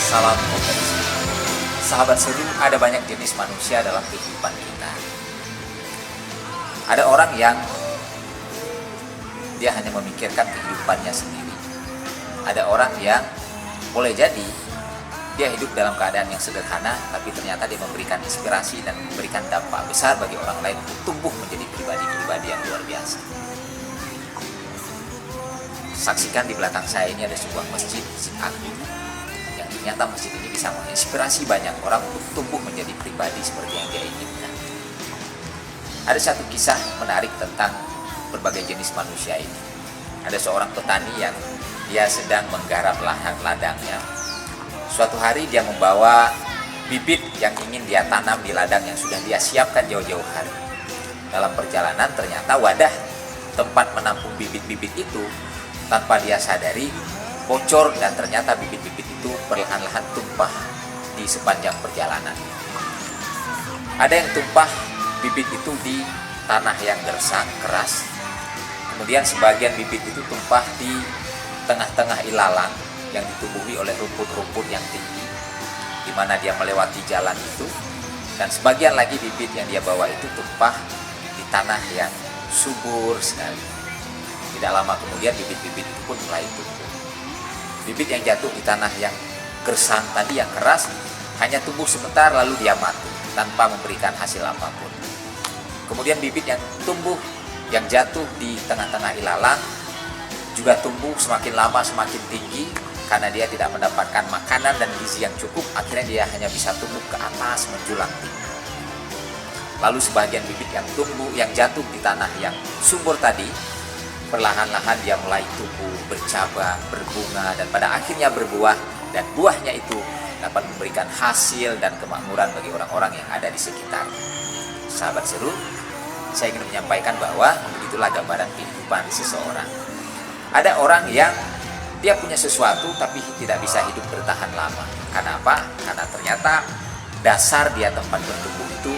Salam potensi. Sahabat seru, ada banyak jenis manusia dalam kehidupan kita. Ada orang yang dia hanya memikirkan kehidupannya sendiri. Ada orang yang boleh jadi dia hidup dalam keadaan yang sederhana, tapi ternyata dia memberikan inspirasi dan memberikan dampak besar bagi orang lain untuk tumbuh menjadi pribadi-pribadi yang luar biasa. Saksikan di belakang saya ini ada sebuah masjid agung, yang ternyata masjid ini bisa menginspirasi banyak orang untuk tumbuh menjadi pribadi seperti yang dia inginkan. Ada satu kisah menarik tentang berbagai jenis manusia ini. Ada seorang petani yang dia sedang menggarap lahan ladangnya. Suatu hari dia membawa bibit yang ingin dia tanam di ladang yang sudah dia siapkan jauh-jauh hari. Dalam perjalanan ternyata wadah tempat menampung bibit-bibit itu tanpa dia sadari bocor, dan ternyata bibit-bibit itu perlahan-lahan tumpah di sepanjang perjalanan. Ada yang tumpah bibit itu di tanah yang gersang keras. Kemudian sebagian bibit itu tumpah di tengah-tengah ilalang yang ditumbuhi oleh rumput-rumput yang tinggi, di mana dia melewati jalan itu. Dan sebagian lagi bibit yang dia bawa itu tumpah di tanah yang subur sekali. Tidak lama kemudian bibit-bibit itu pun mulai tumbuh. Bibit yang jatuh di tanah yang gersang tadi, yang keras, hanya tumbuh sebentar lalu dia mati tanpa memberikan hasil apapun. Kemudian bibit yang tumbuh, yang jatuh di tengah-tengah ilalang juga tumbuh semakin lama semakin tinggi, karena dia tidak mendapatkan makanan dan gizi yang cukup. Akhirnya dia hanya bisa tumbuh ke atas menjulang tinggi. Lalu sebagian bibit yang tumbuh, yang jatuh di tanah yang subur tadi, perlahan-lahan dia mulai tumbuh, bercabang, berbunga, dan pada akhirnya berbuah. Dan buahnya itu dapat memberikan hasil dan kemakmuran bagi orang-orang yang ada di sekitar. Sahabat seru, saya ingin menyampaikan bahwa begitulah gambaran kehidupan seseorang. Ada orang yang dia punya sesuatu tapi tidak bisa hidup bertahan lama. Karena apa? Karena ternyata dasar dia tempat bertumbuh itu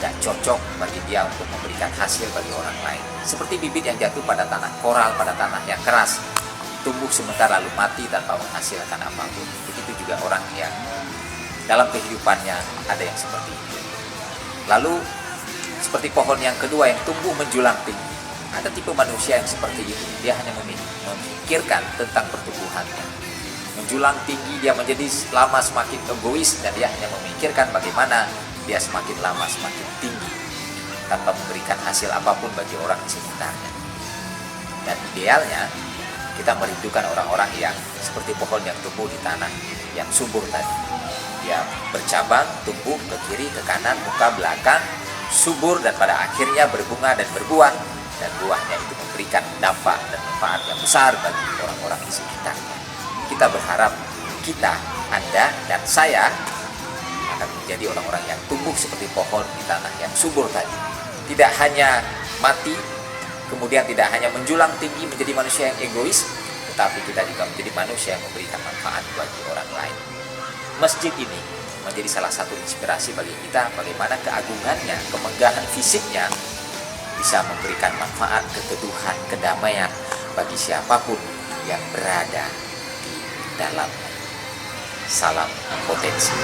tidak cocok bagi dia untuk memberikan hasil bagi orang lain. Seperti bibit yang jatuh pada tanah koral, pada tanah yang keras, tumbuh sebentar lalu mati tanpa menghasilkan apapun. Begitu juga orang yang dalam kehidupannya ada yang seperti itu. Lalu seperti pohon yang kedua yang tumbuh menjulang tinggi. Ada tipe manusia yang seperti itu. Dia hanya memikirkan tentang pertumbuhannya. Menjulang tinggi, dia menjadi lama semakin egois, dan dia hanya memikirkan bagaimana dia semakin lama semakin tinggi tanpa memberikan hasil apapun bagi orang di sekitarnya. Dan idealnya kita merindukan orang-orang yang seperti pohon yang tumbuh di tanah yang subur tadi. Dia bercabang, tumbuh ke kiri, ke kanan, muka, belakang, subur, dan pada akhirnya berbunga dan berbuah. Dan buahnya itu memberikan dampak dan manfaat yang besar bagi orang-orang di sekitarnya. Kita berharap kita, Anda, dan saya akan menjadi orang-orang yang tumbuh seperti pohon di tanah yang subur tadi. Tidak hanya mati, kemudian tidak hanya menjulang tinggi menjadi manusia yang egois, tetapi kita juga menjadi manusia yang memberikan manfaat bagi orang lain. Masjid ini menjadi salah satu inspirasi bagi kita bagaimana keagungannya, kemegahan fisiknya bisa memberikan manfaat, keteduhan, kedamaian bagi siapapun yang berada di dalamnya. Salam potensi.